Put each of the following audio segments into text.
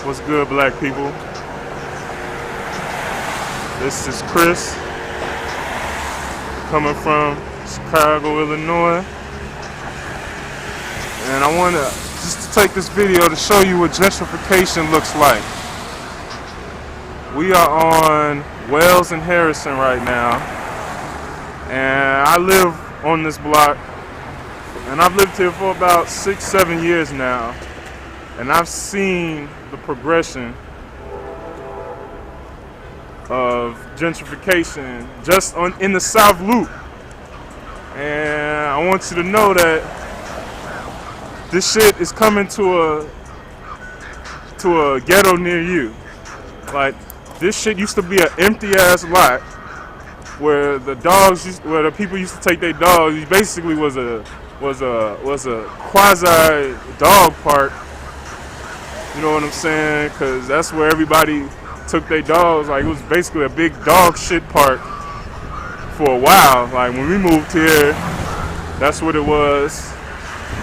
What's good, black people? This is Chris, coming from Chicago, Illinois. And I want to just take this video to show you what gentrification looks like. We are on Wells and Harrison right now. And I live on this block. And I've lived here for about 6-7 years now. And I've seen the progression of gentrification just in the South Loop. And I want you to know that this shit is coming to a ghetto near you. Like, this shit used to be an empty ass lot where the people used to take their dogs. It basically was a quasi dog park. You know what I'm saying? Because that's where everybody took their dogs. Like, it was basically a big dog shit park for a while. Like, when we moved here, that's what it was.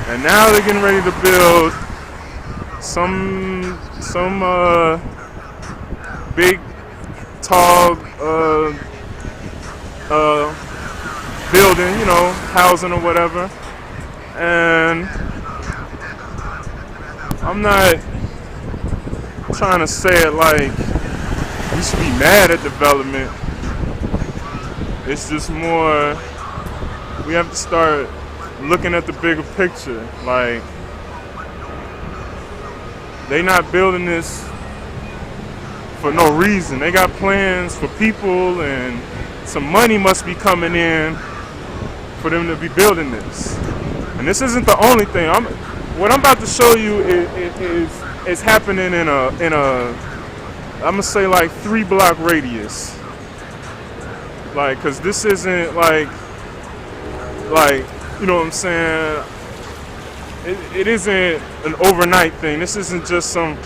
And now they're getting ready to build some big, tall building, you know, housing or whatever. And I'm not trying to say it like you should be mad at development. It's just more, we have to start looking at the bigger picture. Like, they not building this for no reason. They got plans for people, and some money must be coming in for them to be building this. And this isn't the only thing. What I'm about to show you is happening in a I'm gonna say like 3-block radius. Like, cause this isn't like you know what I'm saying. It isn't an overnight thing. This isn't just some,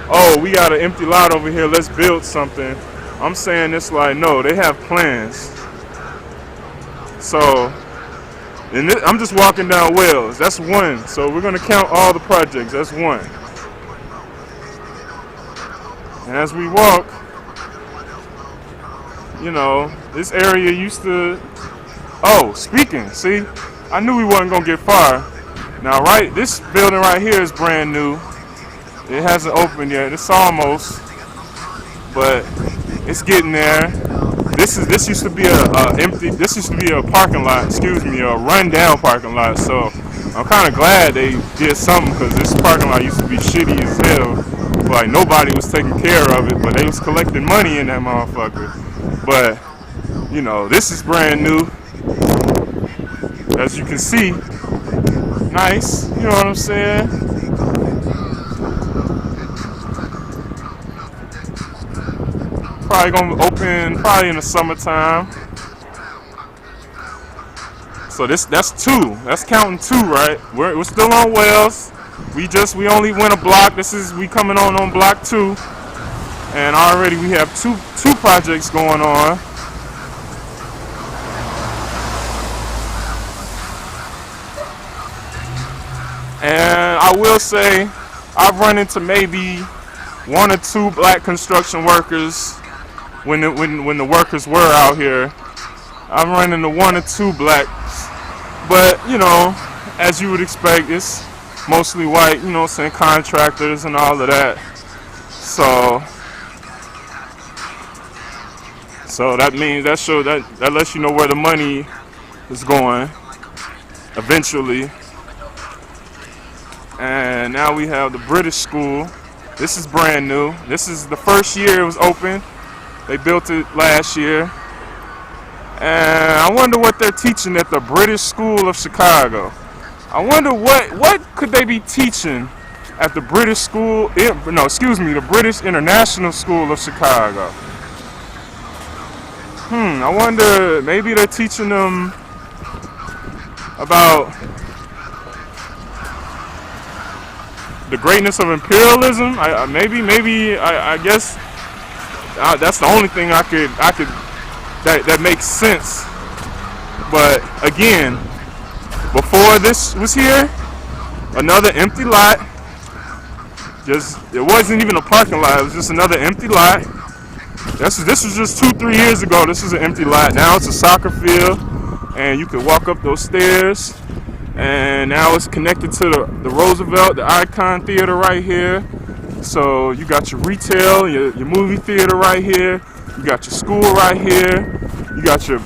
oh, we got an empty lot over here, let's build something. I'm saying this like, no, they have plans. So, and I'm just walking down Wells. That's one. So we're gonna count all the projects. That's one. And as we walk, you know, this area used to. Oh, speaking. See, I knew we wasn't gonna get far. Now, this building right here is brand new. It hasn't opened yet. It's almost, but it's getting there. This used to be This used to be a parking lot. Excuse me, a rundown parking lot. So I'm kind of glad they did something, because this parking lot used to be shitty as hell. Like, nobody was taking care of it, but they was collecting money in that motherfucker. But you know, this is brand new. As you can see, nice. You know what I'm saying? Probably gonna open in the summertime. So that's 2. That's counting 2, right? We're still on Wells. We only went a block. We coming on block 2, and already we have two projects going on. And I will say, I've run into maybe 1 or 2 black construction workers when the workers were out here. I'm running into 1 or 2 blacks, but you know, as you would expect, it's mostly white. You know, saying contractors and all of that. So that means that lets you know where the money is going eventually. And now we have the British School. This is brand new. This is the first year it was open. They built it last year. And I wonder what they're teaching at the British School of Chicago. I wonder what could they be teaching at the British School, the British International School of Chicago. I wonder, maybe they're teaching them about the greatness of imperialism. I guess that's the only thing I could that makes sense. But again, before this was here, another empty lot. Just it wasn't even a parking lot. It was just another empty lot. This was just 2-3 years ago. This was an empty lot. Now it's a soccer field, and you can walk up those stairs. And now it's connected to the Roosevelt, the Icon Theater right here. So you got your retail, your movie theater right here. You got your school right here. You got your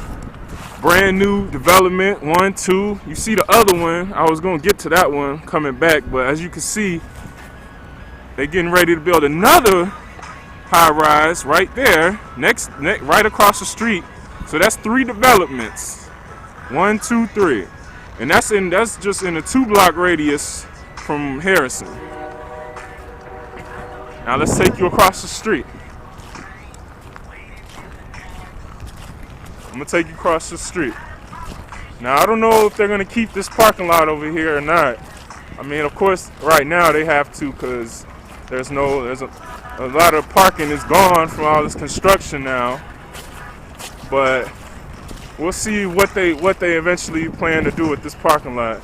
brand new development, 1, 2. You see the other one. I was going to get to that one coming back, but as you can see, they're getting ready to build another high rise right there, next right across the street. So that's 3 developments. 1, 2, 3. And that's just in a 2-block radius from Harrison. Now let's take you across the street. I'm gonna take you across the street. Now I don't know if they're gonna keep this parking lot over here or not. I mean, of course, right now they have to, because there's a lot of parking is gone from all this construction now. But we'll see what they eventually plan to do with this parking lot.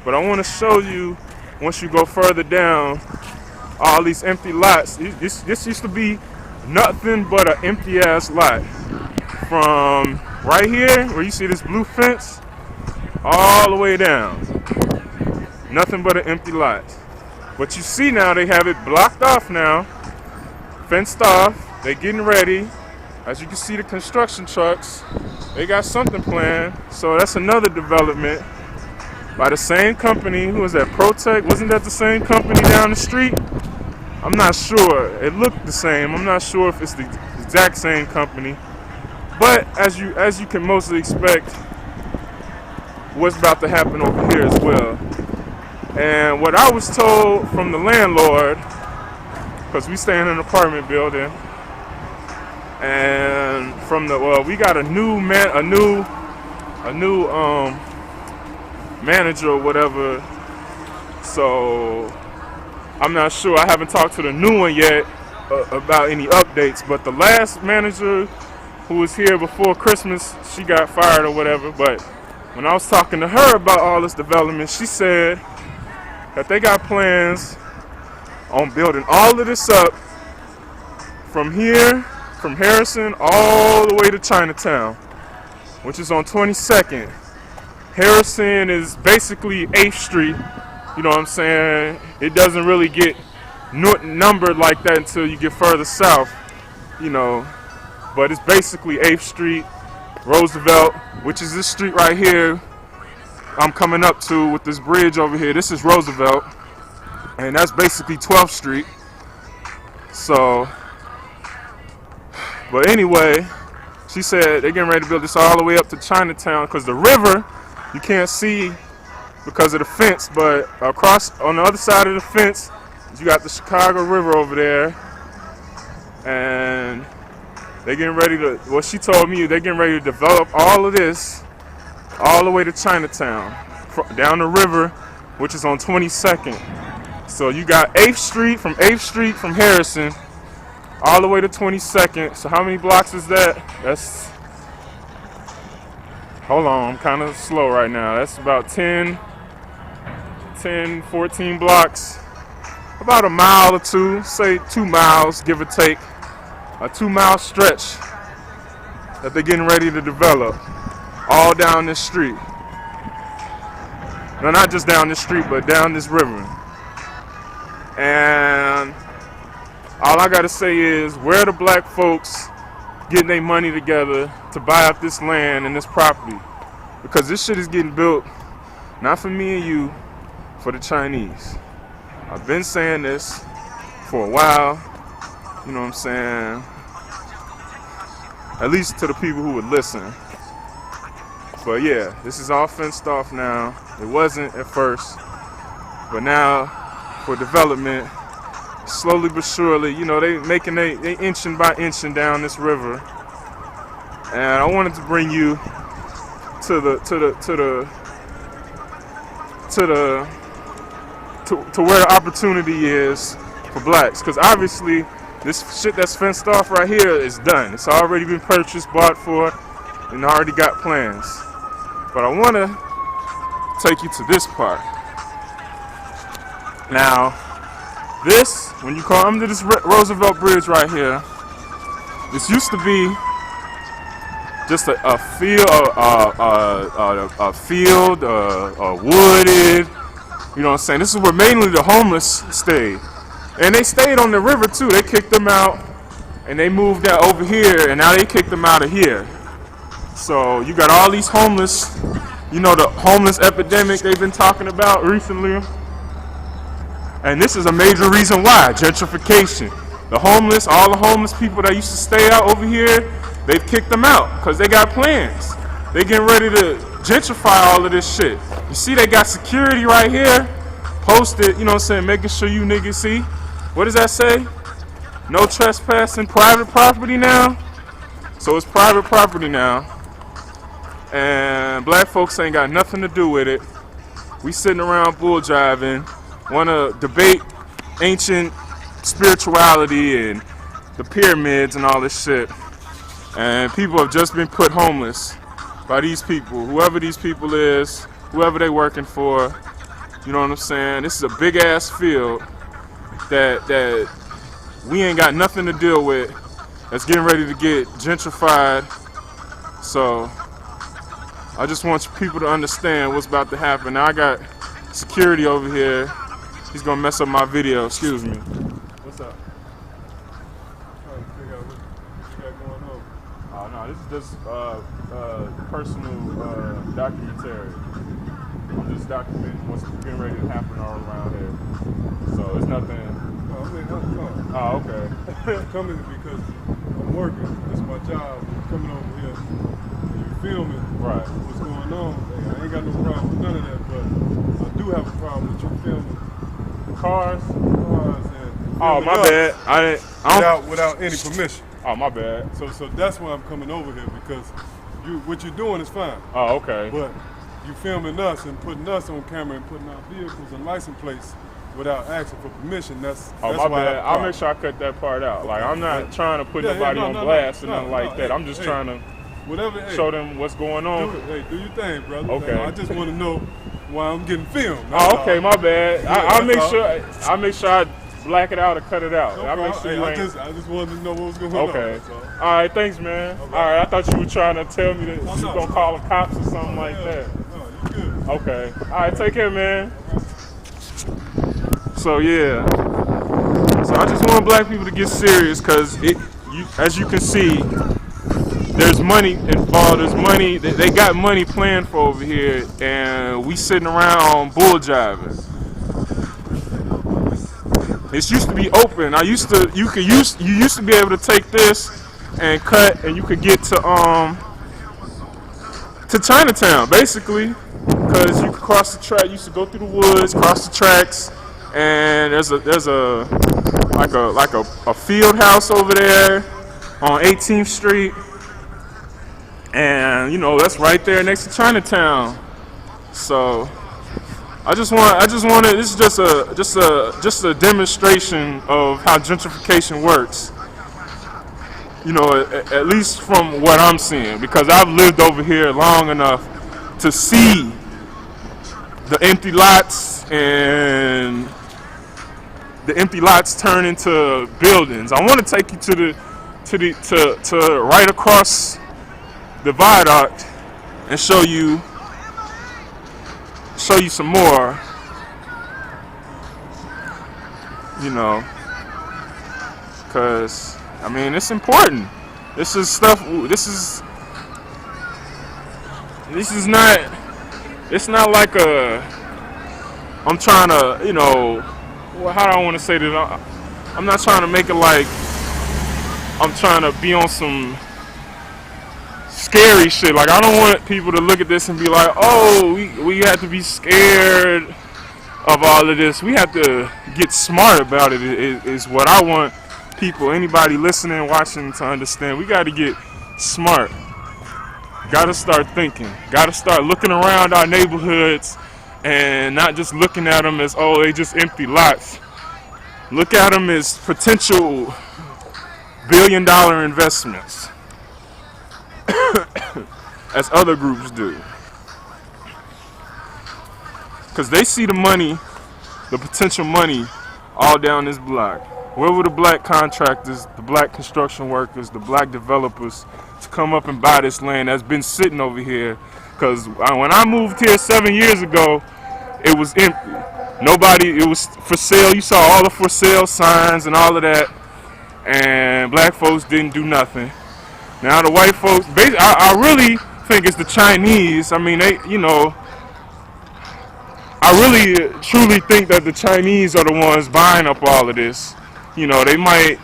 But I want to show you, once you go further down, all these empty lots. This used to be nothing but an empty ass lot. From right here, where you see this blue fence, all the way down. Nothing but an empty lot. But you see now they have it blocked off now, fenced off. They're getting ready. As you can see, the construction trucks, they got something planned. So that's another development by the same company. Who was that? Protec? Wasn't that the same company down the street? I'm not sure. It looked the same. I'm not sure if it's the exact same company. But as you can mostly expect, what's about to happen over here as well. And what I was told from the landlord, because we stay in an apartment building, and from we got a new manager or whatever. So I'm not sure. I haven't talked to the new one yet about any updates. But the last manager who was here before Christmas, she got fired or whatever. But when I was talking to her about all this development, she said that they got plans on building all of this up from here, from Harrison, all the way to Chinatown, which is on 22nd. Harrison is basically 8th Street. You know what I'm saying? It doesn't really get numbered like that until you get further south, you know. But it's basically 8th Street, Roosevelt, which is this street right here I'm coming up to with this bridge over here. This is Roosevelt, and that's basically 12th Street. So, but anyway, she said they're getting ready to build this all the way up to Chinatown, because the river you can't see because of the fence, but across on the other side of the fence you got the Chicago River over there. And they're getting ready to, what she told me, they're getting ready to develop all of this all the way to Chinatown, down the river, which is on 22nd. So you got 8th Street from Harrison all the way to 22nd. So how many blocks is that? That's, hold on, I'm kind of slow right now. That's about 10, 14 blocks. About a mile or two, say 2 miles, give or take. A 2-mile stretch that they're getting ready to develop all down this street. No, not just down this street, but down this river. And all I gotta say is, where the black folks getting their money together to buy up this land and this property? Because this shit is getting built not for me and you, for the Chinese. I've been saying this for a while, you know what I'm saying? At least to the people who would listen. But yeah, this is all fenced off now. It wasn't at first, but now for development, slowly but surely, you know, they inching by inching down this river. And I wanted to bring you to where the opportunity is for blacks, because obviously this shit that's fenced off right here is done. It's already been purchased, bought for, and already got plans. But I want to take you to this part. Now, This, when you come under this Roosevelt Bridge right here, this used to be just a field, wooded. You know what I'm saying? This is where mainly the homeless stayed, and they stayed on the river too. They kicked them out, and they moved that over here, and now they kicked them out of here. So you got all these homeless. You know, the homeless epidemic they've been talking about recently. And this is a major reason why, gentrification. The homeless, all the homeless people that used to stay out over here, they've kicked them out because they got plans. They getting ready to gentrify all of this shit. You see they got security right here, posted, you know what I'm saying, making sure you niggas see. What does that say? No trespassing, private property now? So it's private property now. And black folks ain't got nothing to do with it. We sitting around bull jiving, want to debate ancient spirituality and the pyramids and all this shit. And people have just been put homeless by these people, whoever these people is, whoever they working for. You know what I'm saying? This is a big ass field that we ain't got nothing to deal with. That's getting ready to get gentrified. So I just want people to understand what's about to happen. Now I got security over here. He's gonna mess up my video. Excuse me. What's up? Trying to figure out what you got going on. Oh no, this is just personal documentary. I'm just documenting what's getting ready to happen all around here. So it's nothing. No, I mean, I'm coming. Oh, okay. I'm coming because I'm working. It's my job. I'm coming over here. Filming right. What's going on. I ain't got no problem with none of that, but I do have a problem with you filming cars and oh my bad. Without any permission. Oh my bad. So that's why I'm coming over here, because what you're doing is fine. Oh, okay. But you filming us and putting us on camera and putting our vehicles and license plates without asking for permission, that's my bad. I'll make sure I cut that part out. Like, I'm not trying to put nobody on blast or nothing like that. I'm just trying to show them what's going on. Do your thing, brother. Okay. I just want to know why I'm getting filmed. Oh, okay, my bad. I'll make sure I black it out or cut it out. No I'll make sure I just wanted to know what was going on. Okay. All right, thanks, man. All right, I thought you were trying to tell me that you gonna call the cops or something like that. No, you good. Okay. All right, take care, man. So yeah. So I just want black people to get serious, because as you can see, there's money involved. There's money. They got money planned for over here, and we sitting around bull jiving. This used to be open. You used to be able to take this and cut, and you could get to Chinatown basically, because you could cross the track. You used to go through the woods, cross the tracks, and there's a field house over there on 18th Street. And you know, that's right there next to Chinatown. So I just wanted this is just a demonstration of how gentrification works. You know, at least from what I'm seeing, because I've lived over here long enough to see the empty lots and the empty lots turn into buildings. I want to take you to right across the viaduct and show you some more, you know, because I mean, it's important. This is not, it's not like I'm trying to, you know, how do I want to say this? I'm not trying to make it like I'm trying to be on some scary shit. Like, I don't want people to look at this and be like, oh, we have to be scared of all of this. We have to get smart about it, is what I want people, anybody listening, watching, to understand. We got to get smart. Got to start thinking. Got to start looking around our neighborhoods and not just looking at them as, oh, they just empty lots. Look at them as potential billion-dollar investments, as other groups do. Because they see the money, the potential money all down this block. Where were the black contractors, the black construction workers, the black developers to come up and buy this land that's been sitting over here? Because when I moved here 7 years ago, it was empty. Nobody, it was for sale. You saw all the for sale signs and all of that, and black folks didn't do nothing. Now the white folks, I really think it's the Chinese. I mean, I really truly think that the Chinese are the ones buying up all of this. They might,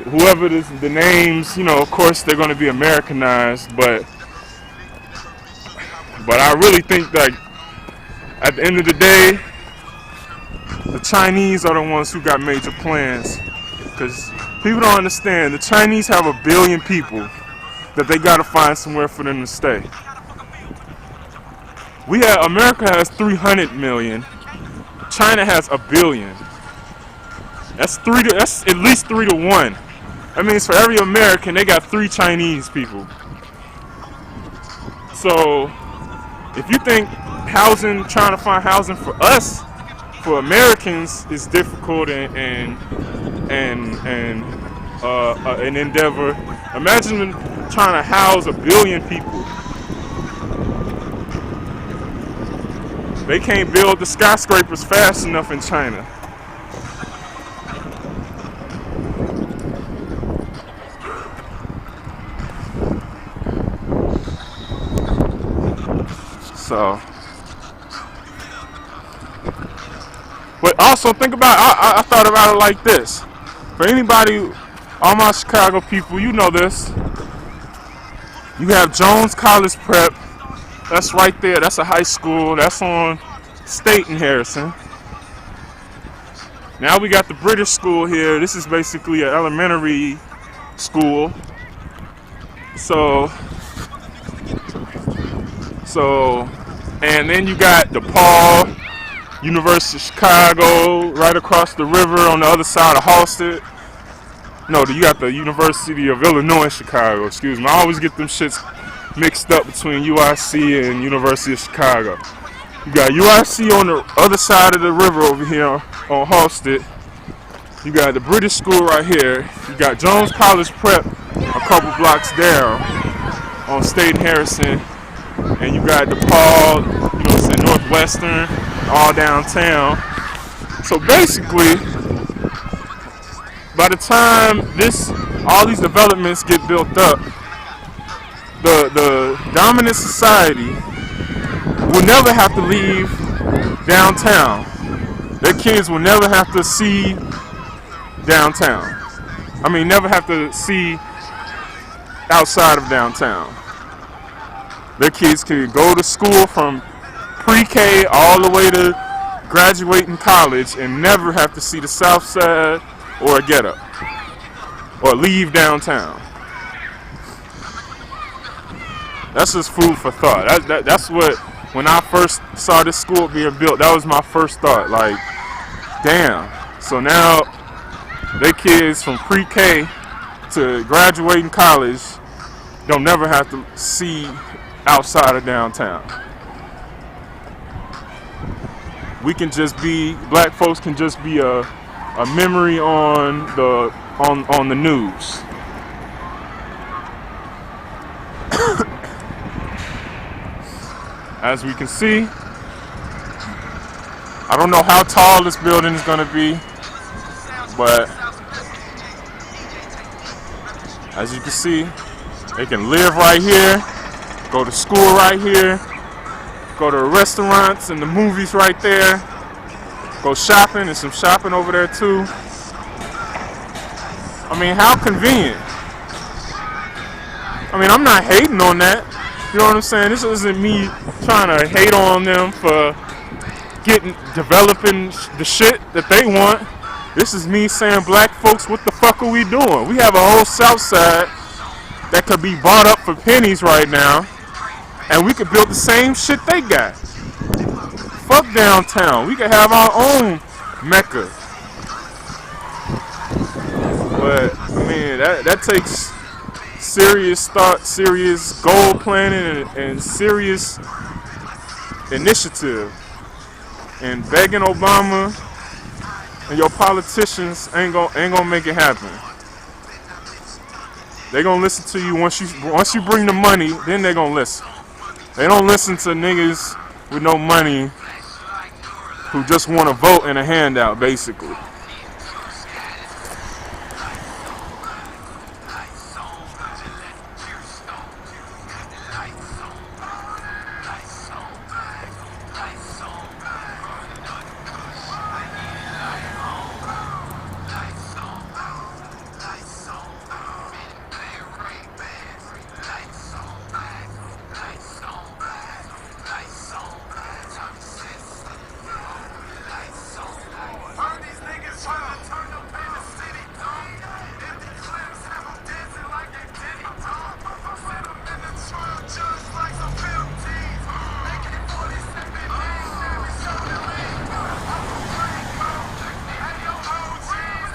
whoever the names, of course they're going to be Americanized, but I really think that at the end of the day, the Chinese are the ones who got major plans. Because people don't understand, the Chinese have 1 billion people that they got to find somewhere for them to stay. America has 300 million. China has 1 billion. That's at least 3 to 1. That means for every American, they got 3 Chinese people. So, if you think trying to find housing for us, for Americans, is difficult and an endeavor, imagine trying to house 1 billion people. They can't build the skyscrapers fast enough in China. So, but also think about, I thought about it like this. For anybody, all my Chicago people, you know this. You have Jones College Prep. That's right there. That's a high school. That's on State in Harrison. Now we got the British school here. This is basically an elementary school. So, and then you got DePaul, University of Chicago, right across the river on the other side of Halstead. No, you got the University of Illinois Chicago. Excuse me. I always get them shits mixed up between UIC and University of Chicago. You got UIC on the other side of the river over here on Halstead. You got the British school right here. You got Jones College Prep a couple blocks down on State and Harrison. And you got DePaul, Northwestern, all downtown. So basically, by the time all these developments get built up, the dominant society will never have to leave downtown. Their kids will never have to see downtown. I mean, never have to see outside of downtown. Their kids can go to school from pre-K all the way to graduating college and never have to see the South Side or a ghetto or leave downtown. That's just food for thought. That's what, when I first saw this school being built, that was my first thought. Like, damn. So now, they kids from pre-K to graduating college don't never have to see outside of downtown. Black folks can just be a memory on the news. As we can see, I don't know how tall this building is going to be, but as you can see, they can live right here, go to school right here, go to restaurants and the movies right there, go shopping, and some shopping over there too. I mean, how convenient. I mean, I'm not hating on that. You know what I'm saying? This isn't me trying to hate on them for developing the shit that they want. This is me saying, black folks, what the fuck are we doing? We have a whole South Side that could be bought up for pennies right now, and we could build the same shit they got. Fuck downtown. We could have our own Mecca. But I mean, that takes serious thought, serious goal planning, and serious initiative. And begging Obama and your politicians ain't gonna make it happen. They gonna listen to you once you bring the money, then they gonna listen. They don't listen to niggas with no money who just want to vote and a handout, basically.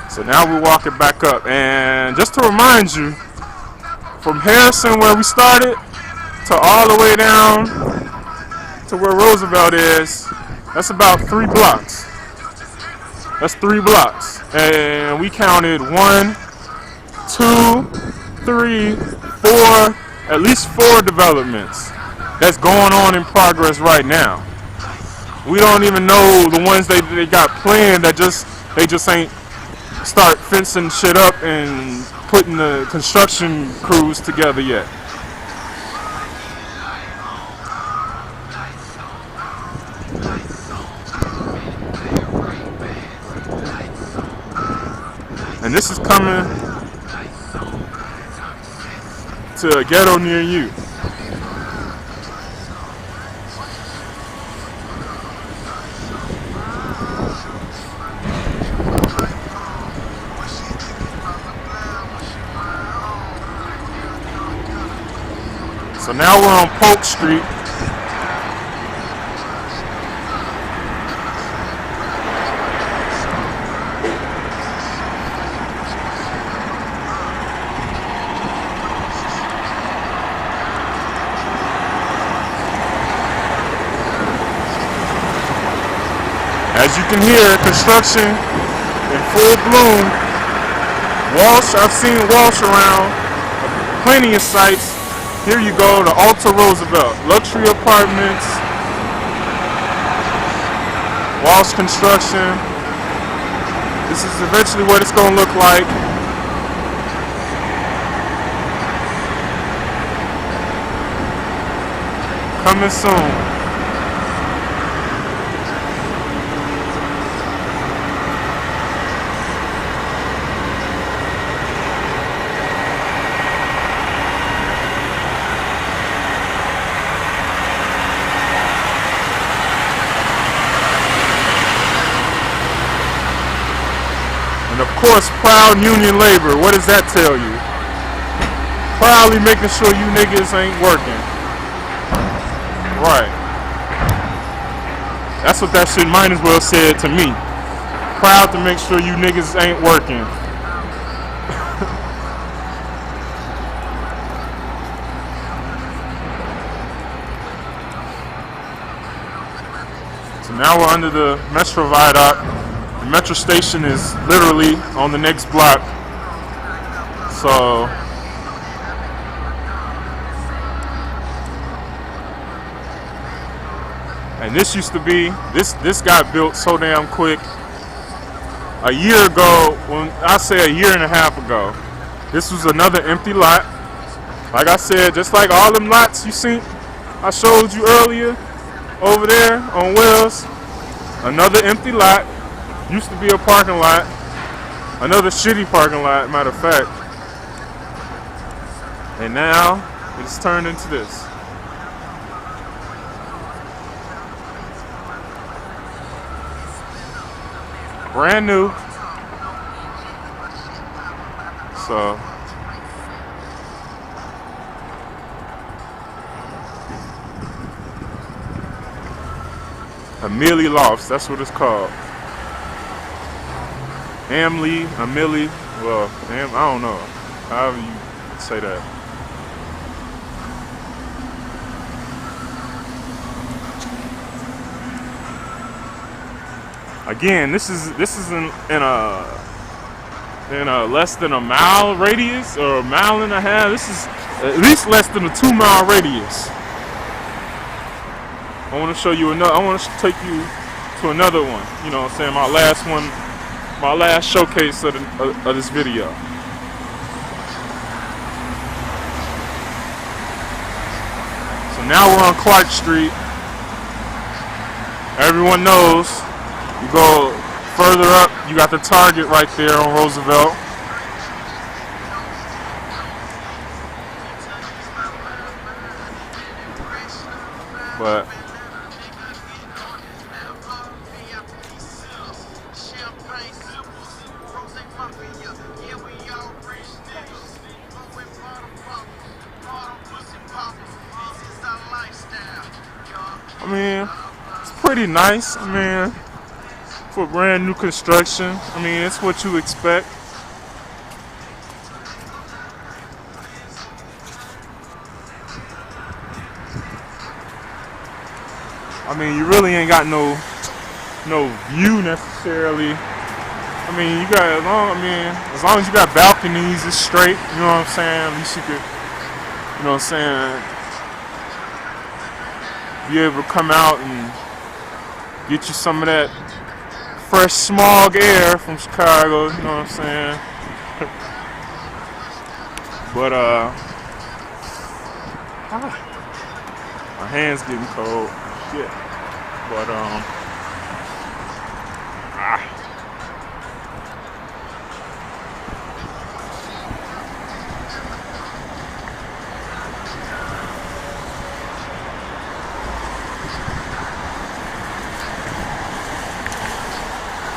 So now we're walking back up, and just to remind you, from Harrison where we started to all the way down to where Roosevelt is, that's about 3 blocks. That's 3 blocks. And we counted 1, 2, 3, 4, at least 4 developments that's going on in progress right now. We don't even know the ones they got planned that they just ain't start fencing shit up and putting the construction crews together yet. And this is coming to a ghetto near you. So now we're on Polk Street. As you can hear, construction in full bloom. Walsh, I've seen Walsh around plenty of sites. Here you go, the Alta Roosevelt, luxury apartments, Walsh Construction. This is eventually what it's going to look like. Coming soon. And of course, proud union labor. What does that tell you? Proudly making sure you niggas ain't working. Right. That's what that shit might as well said to me. Proud to make sure you niggas ain't working. So now we're under the Metro Viaduct. The Metro station is literally on the next block. So and this used to be, this got built so damn quick. A year ago, when I say a year and a half ago, this was another empty lot. Like I said, just like all them lots you seen, I showed you earlier over there on Wells, another empty lot. Used to be a parking lot, another shitty parking lot, matter of fact. And now it's turned into this. Brand new. So Amelie Lofts, that's what it's called. Amelie, well, I don't know. However you say that. Again, this is in a less than a mile radius or a mile and a half. This is at least less than a 2 mile radius. I want to show you another. I want to take you to another one. You know what I'm saying? My last one, my last showcase of this video. So now we're on Clark Street. Everyone knows you go further up, you got the Target right there on Roosevelt. But I mean, it's pretty nice. I mean, for brand new construction, I mean, it's what you expect. I mean, you really ain't got no view necessarily. I mean, you got as long as you got balconies, it's straight. You know what I'm saying? At least you could, you know what I'm saying, be able to come out and get you some of that fresh smog air from Chicago. You know what I'm saying? But my hands getting cold. Shit. But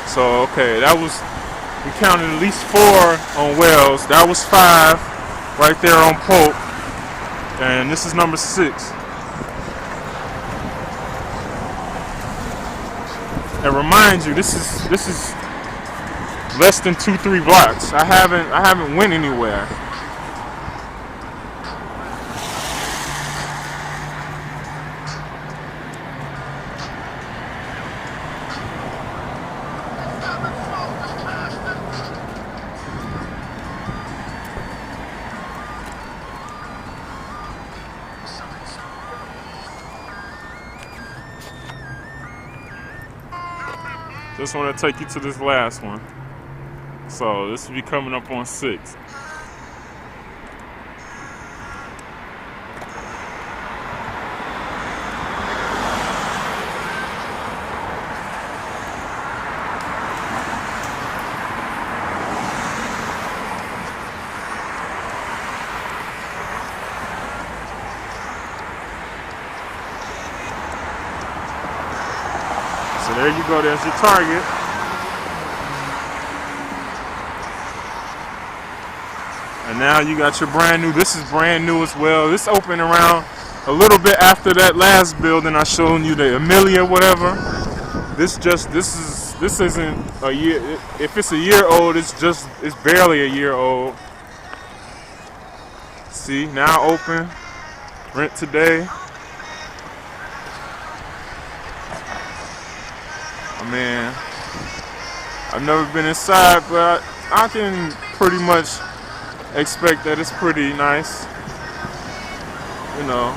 so okay, that was, we counted at least 4 on Wells. That was 5 right there on Polk, and this is number 6. And remind you, this is less than 2-3 blocks. I haven't went anywhere. Just want to take you to this last one. So this will be coming up on 6. So there you go, there's your Target. And now you got your brand new, this is brand new as well. This opened around a little bit after that last building I showed you, the Amelia whatever. This isn't a year, if it's a year old, it's barely a year old. See, now open, rent today. I mean, I've never been inside, but I can pretty much expect that it's pretty nice, you know.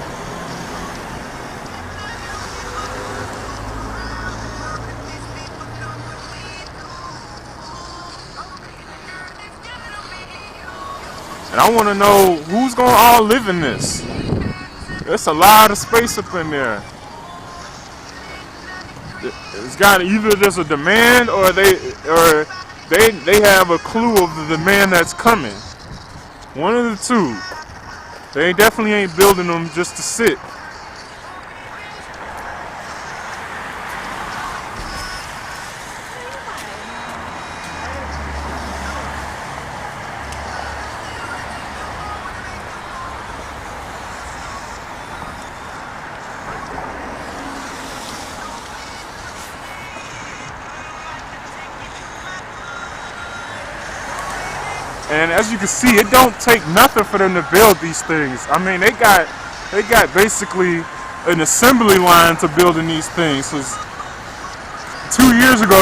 And I want to know who's gonna all live in this. There's a lot of space up in there. It's got either there's a demand or they have a clue of the demand that's coming. One of the two. They definitely ain't building them just to sit. And as you can see, it don't take nothing for them to build these things. I mean, they got basically an assembly line to building these things. 'Cause 2 years ago,